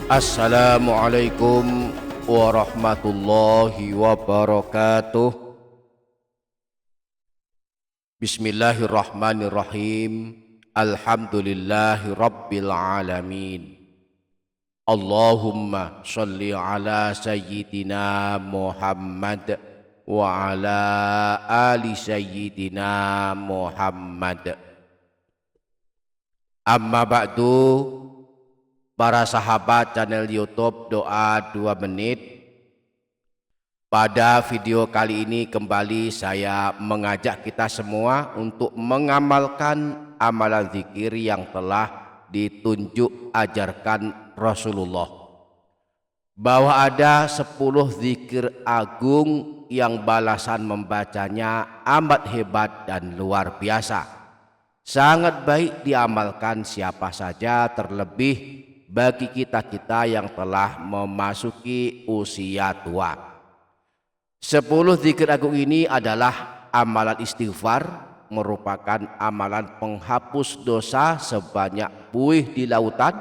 Assalamualaikum warahmatullahi wabarakatuh. Bismillahirrahmanirrahim. Alhamdulillahi rabbil alamin. Allahumma sholli ala sayyidina Muhammad wa ala ali sayyidina Muhammad. Amma ba'du. Para sahabat channel YouTube Doa 2 Menit. Pada video kali ini kembali saya mengajak kita semua untuk mengamalkan amalan zikir yang telah ditunjuk ajarkan Rasulullah. Bahwa ada 10 zikir agung yang balasan membacanya amat hebat dan luar biasa. Sangat baik diamalkan siapa saja, terlebih bagi kita-kita yang telah memasuki usia tua. 10 zikir agung ini adalah amalan istighfar, merupakan amalan penghapus dosa sebanyak buih di lautan,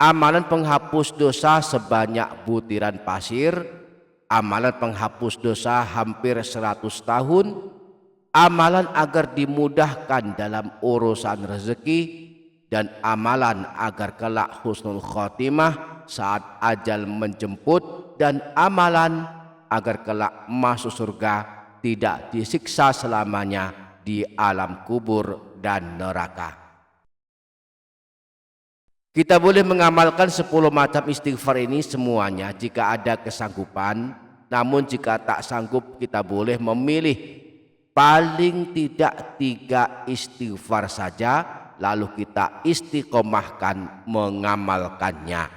amalan penghapus dosa sebanyak butiran pasir, amalan penghapus dosa hampir 100 tahun, amalan agar dimudahkan dalam urusan rezeki, dan amalan agar kelak husnul khotimah saat ajal menjemput, dan amalan agar kelak masuk surga, tidak disiksa selamanya di alam kubur dan neraka. Kita boleh mengamalkan 10 macam istighfar ini semuanya jika ada kesanggupan. Namun jika tak sanggup, kita boleh memilih paling tidak 3 istighfar saja, lalu kita istiqomahkan mengamalkannya.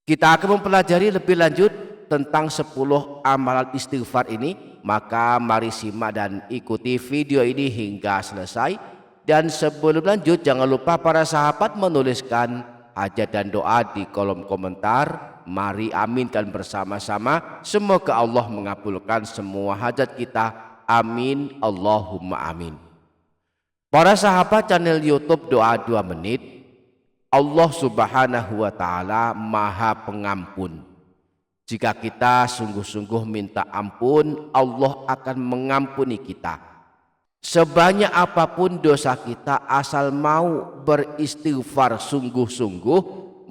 Kita akan mempelajari lebih lanjut tentang 10 amalan istighfar ini. Maka mari simak dan ikuti video ini hingga selesai. Dan sebelum lanjut, jangan lupa para sahabat menuliskan hajat dan doa di kolom komentar. Mari aminkan bersama-sama. Semoga Allah mengabulkan semua hajat kita. Amin Allahumma amin. Para sahabat channel YouTube Doa 2 Menit, Allah Subhanahu wa Ta'ala Maha Pengampun. Jika kita sungguh-sungguh minta ampun, Allah akan mengampuni kita. Sebanyak apapun dosa kita, asal mau beristighfar sungguh-sungguh,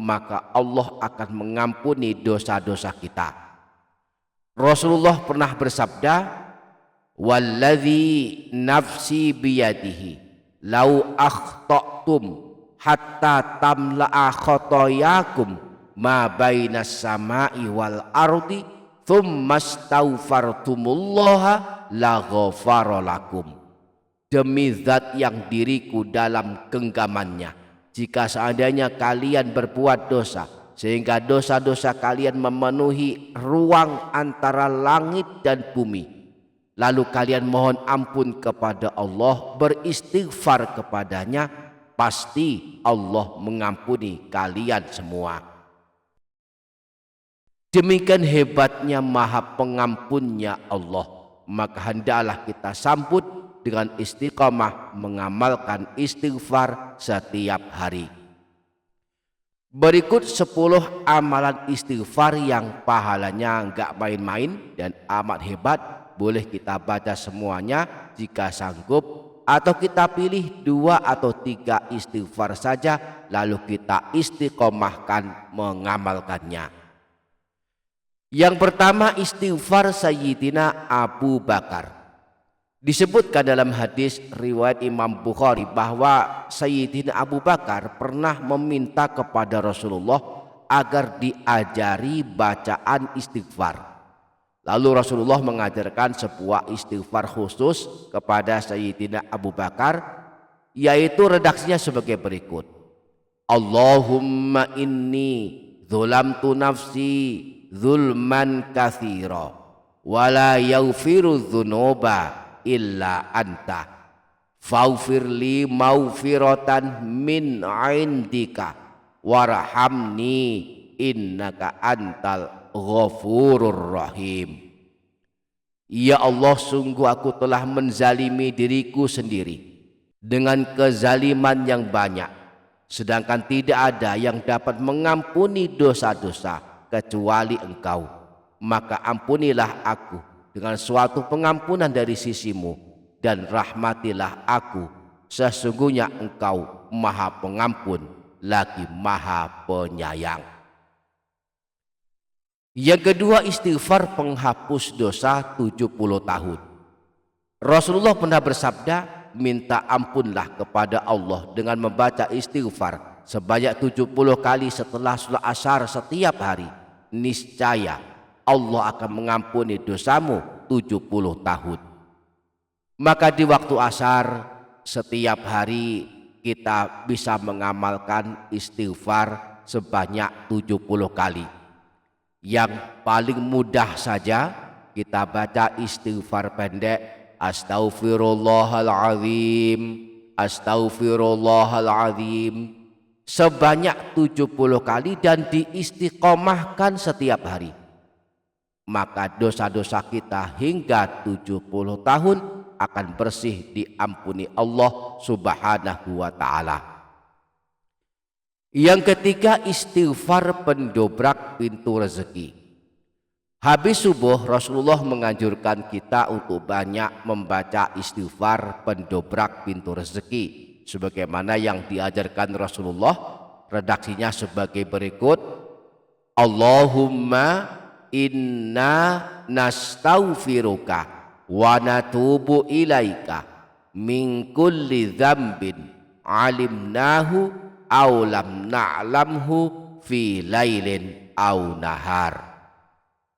maka Allah akan mengampuni dosa-dosa kita. Rasulullah pernah bersabda, "Walladzi nafsi biyadihi, lau akhta'tum hatta tamla'a khotoyakum ma bainas sama'i wal ardi thumma astaghfartumullaha la ghafara lakum." Demi zat yang diriku dalam genggamannya, jika seandainya kalian berbuat dosa sehingga dosa-dosa kalian memenuhi ruang antara langit dan bumi, lalu kalian mohon ampun kepada Allah, beristighfar kepadanya, pasti Allah mengampuni kalian semua. Demikian hebatnya Maha Pengampunnya Allah. Maka hendaklah kita sambut dengan istiqamah mengamalkan istighfar setiap hari. Berikut 10 amalan istighfar yang pahalanya enggak main-main dan amat hebat. Boleh kita baca semuanya jika sanggup, atau kita pilih 2 atau 3 istighfar saja lalu kita istiqomahkan mengamalkannya. Yang pertama, istighfar Sayyidina Abu Bakar. Disebutkan dalam hadis riwayat Imam Bukhari bahwa Sayyidina Abu Bakar pernah meminta kepada Rasulullah agar diajari bacaan istighfar. Lalu Rasulullah mengajarkan sebuah istighfar khusus kepada Sayyidina Abu Bakar, yaitu redaksinya sebagai berikut. Allahumma inni zulamtu nafsi zulman katsira wa la yaghfiru dzunuba illa anta faghfirli maghfiratan min indika warhamni innaka antal Ghafurur Rahim. Ya Allah, sungguh aku telah menzalimi diriku sendiri dengan kezaliman yang banyak, sedangkan tidak ada yang dapat mengampuni dosa-dosa kecuali Engkau. Maka ampunilah aku dengan suatu pengampunan dari sisimu, dan rahmatilah aku, sesungguhnya Engkau Maha Pengampun lagi Maha Penyayang. Yang kedua, istighfar penghapus dosa 70 tahun. Rasulullah pernah bersabda, minta ampunlah kepada Allah dengan membaca istighfar sebanyak 70 kali setelah sholat asar setiap hari. Niscaya Allah akan mengampuni dosamu 70 tahun. Maka di waktu asar setiap hari kita bisa mengamalkan istighfar sebanyak 70 kali. Yang paling mudah saja kita baca istighfar pendek, Astaghfirullahaladzim, Astaghfirullahaladzim, sebanyak 70 kali dan diistiqomahkan setiap hari. Maka dosa-dosa kita hingga 70 tahun akan bersih diampuni Allah Subhanahu wa ta'ala. Yang ketiga, istighfar pendobrak pintu rezeki. Habis subuh Rasulullah menganjurkan kita untuk banyak membaca istighfar pendobrak pintu rezeki sebagaimana yang diajarkan Rasulullah. Redaksinya sebagai berikut: Allahumma inna nastaghfiruka wa natubu ilaika min kulli dzambin alimnahu aw lam na'lamhu fi lailin aw nahar.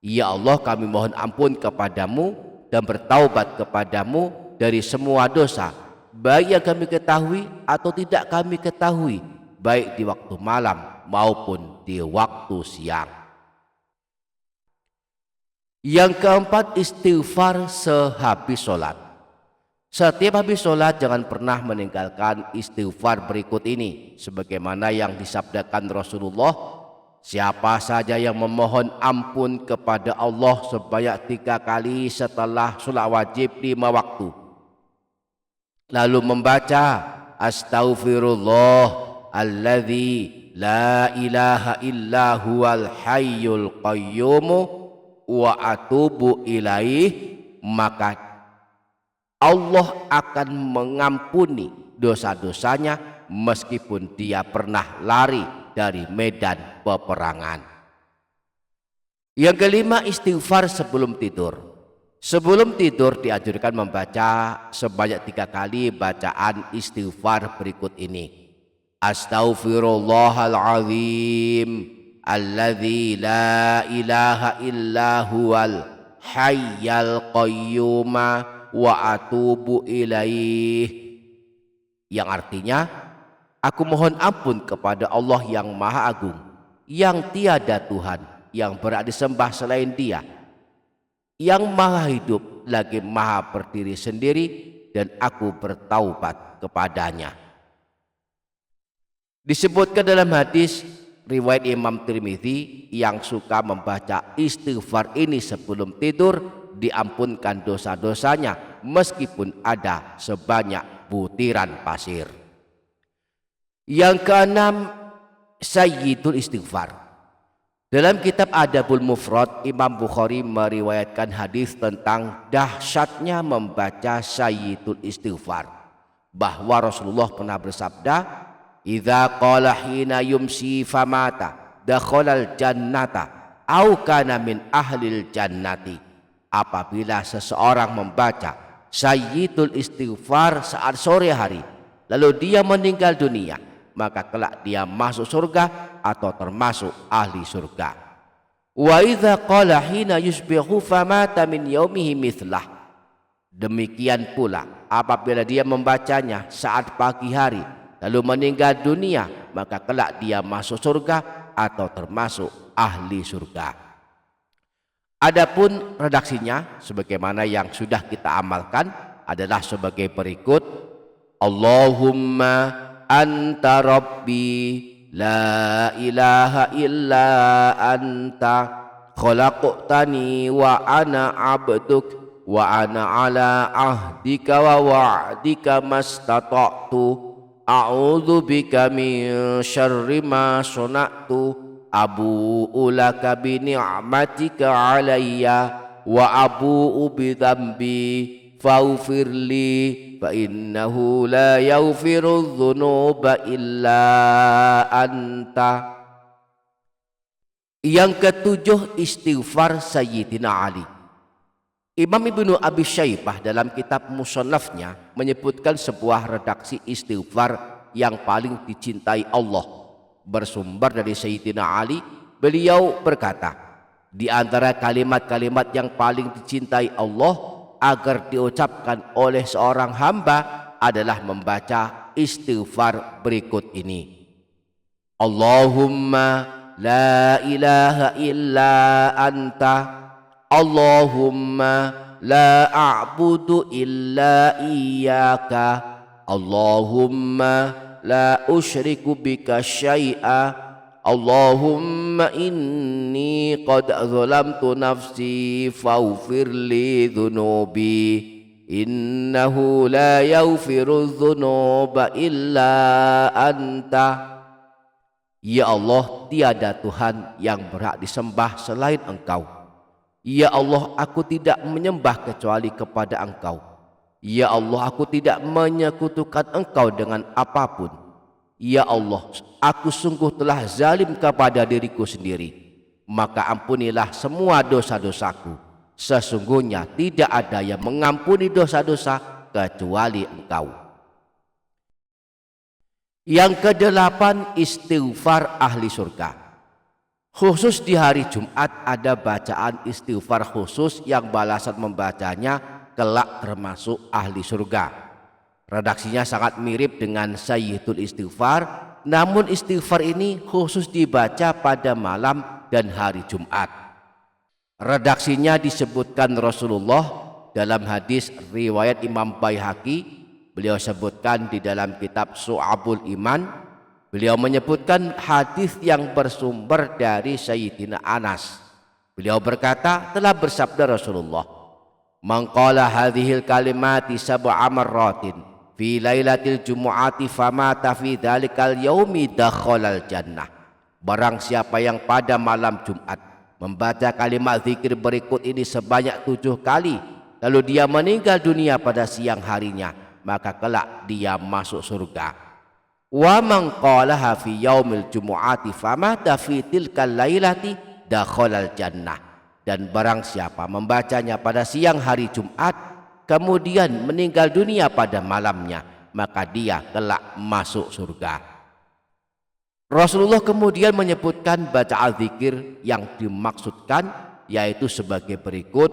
Ya Allah, kami mohon ampun kepadamu dan bertaubat kepadamu dari semua dosa, baik yang kami ketahui atau tidak kami ketahui, baik di waktu malam maupun di waktu siang. Yang keempat, istighfar sehabis sholat. Setiap habis sholat jangan pernah meninggalkan istighfar berikut ini, sebagaimana yang disabdakan Rasulullah, siapa saja yang memohon ampun kepada Allah sebanyak 3 kali setelah sholat wajib 5 waktu, lalu membaca Astaghfirullah alladzi la ilaha illa huwal hayyul qayyum wa atubu ilaih, maka Allah akan mengampuni dosa-dosanya meskipun dia pernah lari dari medan peperangan. Yang kelima, istighfar sebelum tidur. Sebelum tidur dianjurkan membaca sebanyak 3 kali bacaan istighfar berikut ini: Astaghfirullahaladzim alladzi la ilaha illa huwal hayyal qayyum wa atubu ilaih, yang artinya, aku mohon ampun kepada Allah yang Maha Agung, yang tiada Tuhan yang berhak disembah selain Dia, yang Maha Hidup lagi Maha berdiri sendiri, dan aku bertaubat kepadanya. Disebutkan dalam hadis riwayat Imam Tirmidzi, yang suka membaca istighfar ini sebelum tidur diampunkan dosa-dosanya meskipun ada sebanyak butiran pasir. Yang keenam, sayyidul istighfar. Dalam kitab Adabul Mufrad, Imam Bukhari meriwayatkan hadis tentang dahsyatnya membaca sayyidul istighfar, bahwa Rasulullah pernah bersabda, idza qala hina yumsi famata dakhalal jannata au kana min ahlil jannati. Apabila seseorang membaca sayyidul istighfar saat sore hari lalu dia meninggal dunia, maka kelak dia masuk surga atau termasuk ahli surga. Wa idza qala hina yusbihu famata min yaumihi mithlah. Demikian pula apabila dia membacanya saat pagi hari lalu meninggal dunia, maka kelak dia masuk surga atau termasuk ahli surga. Adapun redaksinya sebagaimana yang sudah kita amalkan adalah sebagai berikut: Allahumma anta rabbi la ilaha illa anta khalaqtani wa ana abduk wa ana ala ahdika wa wa'dika mastata'tu a'udzu bika min syarri ma sana'tu abu'u laka bi ni'matika alayya wa abu'u bi dzambi faghfirli fa innahu la yaghfiru dzunuba illa anta. Yang ketujuh, istighfar Sayyidina Ali. Imam Ibnu Abi Syaibah dalam kitab Musannafnya menyebutkan sebuah redaksi istighfar yang paling dicintai Allah bersumber dari Sayyidina Ali. Beliau berkata, di antara kalimat-kalimat yang paling dicintai Allah agar diucapkan oleh seorang hamba adalah membaca istighfar berikut ini. Allahumma la ilaha illa anta, Allahumma la a'budu illa iyyaka, Allahumma la usyriku bika syai'a, Allahumma inni qad zalamtu nafsi faghfir li dhunubi innahu la yaghfiru dhunuba illa anta. Ya Allah, tiada Tuhan yang berhak disembah selain Engkau. Ya Allah, aku tidak menyembah kecuali kepada Engkau. Ya Allah, aku tidak menyekutukan Engkau dengan apapun. Ya Allah, aku sungguh telah zalim kepada diriku sendiri. Maka ampunilah semua dosa-dosaku. Sesungguhnya tidak ada yang mengampuni dosa-dosa kecuali Engkau. Yang kedelapan, istighfar ahli surga. Khusus di hari Jumat ada bacaan istighfar khusus yang balasan membacanya kelak termasuk ahli surga. Redaksinya sangat mirip dengan Sayyidul Istighfar, namun istighfar ini khusus dibaca pada malam dan hari Jumat. Redaksinya disebutkan Rasulullah dalam hadis riwayat Imam Baihaqi. Beliau sebutkan di dalam kitab Syu'abul Iman. Beliau menyebutkan hadis yang bersumber dari Sayyidina Anas. Beliau berkata, telah bersabda Rasulullah, "Man qala hadhil kalimati sab'a marratin fi lailatil jumu'ati famata fi dzalikal yaumi dakhalal jannah." Barang siapa yang pada malam Jumat membaca kalimat zikir berikut ini sebanyak 7 kali, lalu dia meninggal dunia pada siang harinya, maka kelak dia masuk surga. Wa man qalaha fi yaumil jumu'ati famata fi tilkal lailati dakhalal jannah. Dan barang siapa membacanya pada siang hari Jumat kemudian meninggal dunia pada malamnya, maka dia kelak masuk surga. Rasulullah kemudian menyebutkan bacaan zikir yang dimaksudkan, yaitu sebagai berikut: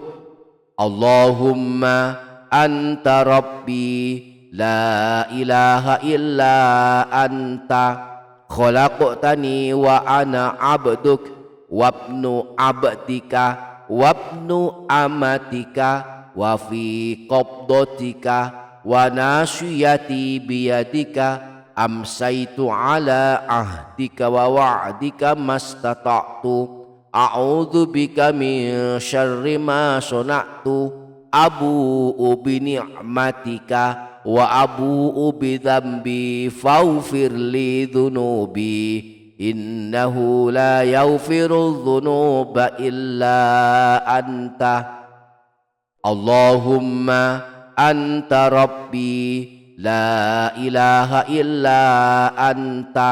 Allahumma anta rabbi la ilaha illa anta khalaqtani wa ana abduk wabnu abdika wabnu amatika wa fi qabdatika wa nasyiyati biyadika amsaitu ala ahdika wa wa'dika mastata'tu a'udzu bika min syarri ma sana'tu abu'u bi ni'matika wa abu'u bi dzambi faghfir li dzunubi innahu la yaghfiru dzunuba illa anta. Allahumma anta rabbi la ilaha illa anta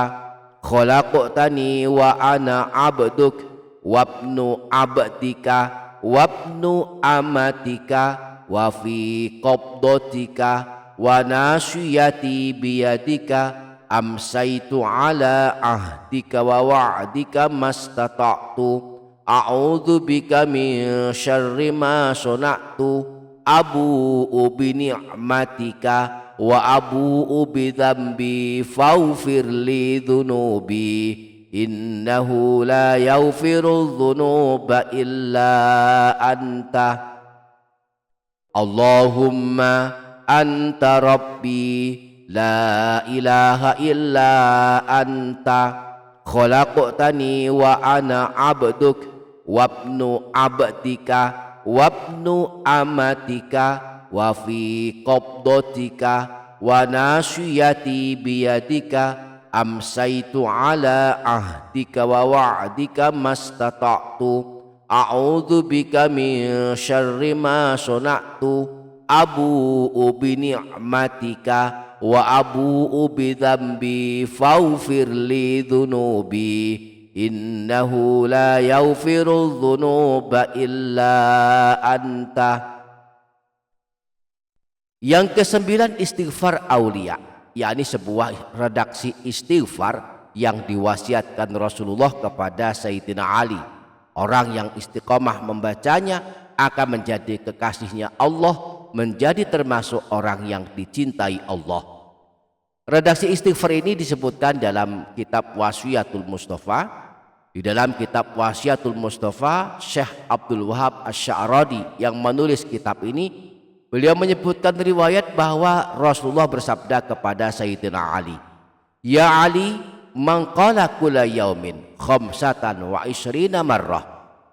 khalaqtani wa ana abduk wabnu abdika wabnu amatika wa fi qabdatika wa nasyiyati biyadika amsaitu ala ahdika wa wa'dika mastata'tu a'udzu bika min syarri ma sana'tu abu'u bi ni'matika wa abu'u bi dzambi faghfir li dzunubi innahu la yaghfiru dzunuba illa anta. Allahumma anta rabbi la ilaha illa anta khalaqtani wa ana abduk wabnu abdika wabnu amatika wa fi qabdatika wa nasiyati biyadika amsaitu ala ahdika wa wa'dika mastata'tu a'udzu bika min syarri ma sana'tu abu'u bi ni'matika wa abu'u bi dzambi faghfir li dzunubi innahu la yaghfiru dzunuba illa anta. Yang kesembilan, istighfar aulia, yakni sebuah redaksi istighfar yang diwasiatkan Rasulullah kepada Sayyidina Ali. Orang yang istiqomah membacanya akan menjadi kekasihnya Allah, menjadi termasuk orang yang dicintai Allah. Redaksi istighfar ini disebutkan dalam kitab Wasiatul Mustafa. Di dalam kitab Wasiatul Mustafa, Syekh Abdul Wahab Asy-Sya'radi yang menulis kitab ini, beliau menyebutkan riwayat bahwa Rasulullah bersabda kepada Sayyidina Ali, "Ya Ali, man qala kulla yaumin khamsatan wa isyrina marrah."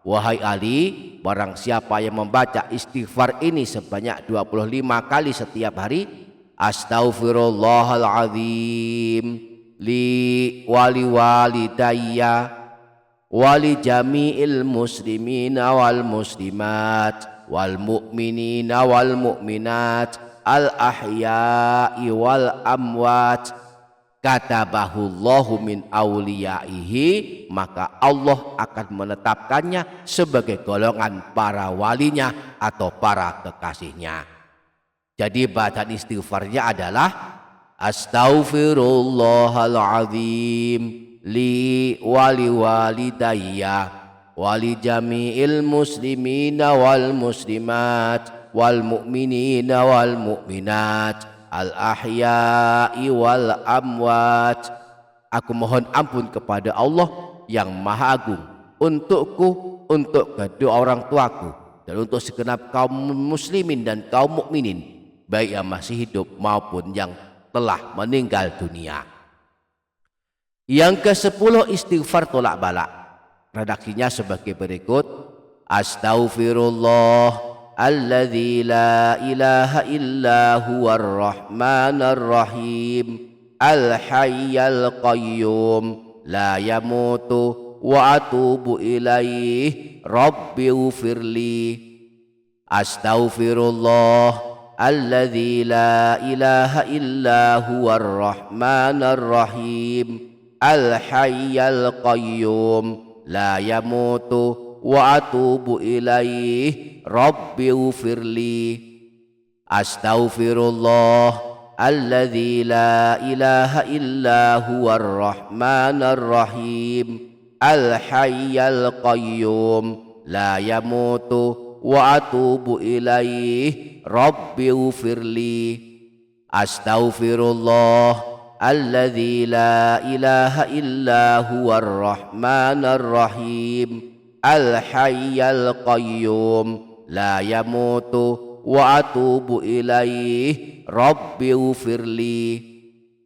Wahai Ali, barang siapa yang membaca istighfar ini sebanyak 25 kali setiap hari, astaghfirullahaladzim li wali walidayya wali jami'il muslimina wal muslimat wal mu'minina wal mu'minat al ahya'i wal amwat katabahullahu min awliyaihi, maka Allah akan menetapkannya sebagai golongan para walinya atau para kekasihnya. Jadi bacaan istighfarnya adalah astaghfirullahaladzim li wali walidayya wali jami'il muslimina wal muslimat wal mu'minina wal mu'minat al ahya'i wal amwat. Aku mohon ampun kepada Allah yang Maha Agung untukku, untuk kedua orang tuaku, dan untuk segenap kaum muslimin dan kaum mukminin, baik yang masih hidup maupun yang telah meninggal dunia. Yang ke-10, istighfar tolak balak. Redaksinya sebagai berikut: astaghfirullah alladzi la ilaha illa huwar rahmanir rahim al hayyal qayyum la yamutu wa atubu ilaih rabbi ighfirli. Astaghfirullah alladzi la ilaha illa huwar rahmanir rahim al hayyal qayyum la yamutu wa atubu ilaih rabbi ighfirli. Astaghfirullah alladzi la ilaha illa huwar rahmanir rahim al hayyal qayyum la yamutu wa atubu ilaih rabbi ighfirli. Astaghfirullah alladzi la ilaha illa huwar rahmanir rahim al hayyal qayyum la yamutu wa atubu ilaih rabbi ighfirli.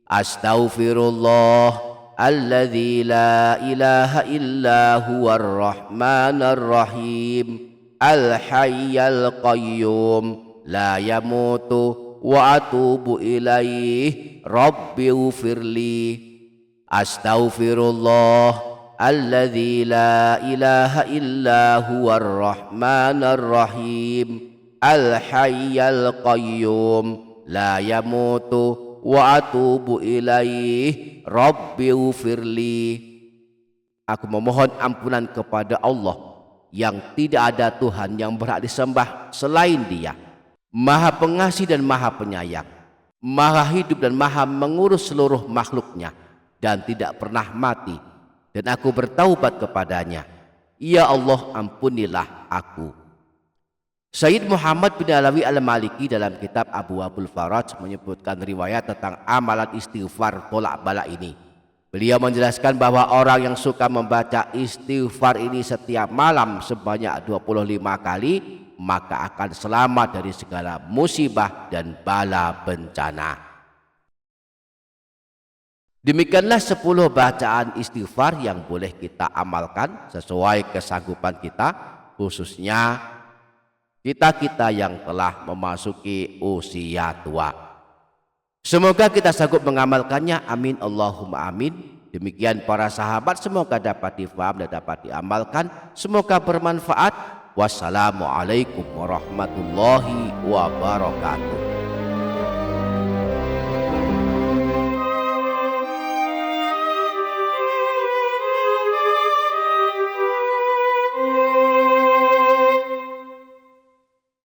Astaghfirullah alladzi la ilaha illa huwar rahmanir rahim al hayyal qayyum la yamutu wa atubu ilaih rabbi ighfirli. Astaghfirullah alladzi la ilaha illa huwar rahmanir rahim al hayyal qayyum la yamutu wa atubu ilaih rabbi ighfirli. Aku memohon ampunan kepada Allah yang tidak ada Tuhan yang berhak disembah selain Dia, Maha Pengasih dan Maha Penyayang, Maha hidup dan Maha mengurus seluruh makhluknya, dan tidak pernah mati. Dan aku bertaubat kepadanya. Ya Allah, ampunilah aku. Sayyid Muhammad bin Alawi al-Maliki dalam kitab Abu Abul Faraj menyebutkan riwayat tentang amalan istighfar tolak balak ini. Beliau menjelaskan bahwa orang yang suka membaca istighfar ini setiap malam sebanyak 25 kali, maka akan selamat dari segala musibah dan bala bencana. Demikianlah 10 bacaan istighfar yang boleh kita amalkan sesuai kesanggupan kita, khususnya kita yang telah memasuki usia tua. Semoga kita sanggup mengamalkannya. Amin Allahumma amin. Demikian para sahabat, semoga dapat difaham dan dapat diamalkan. Semoga bermanfaat. Wassalamualaikum warahmatullahi wabarakatuh.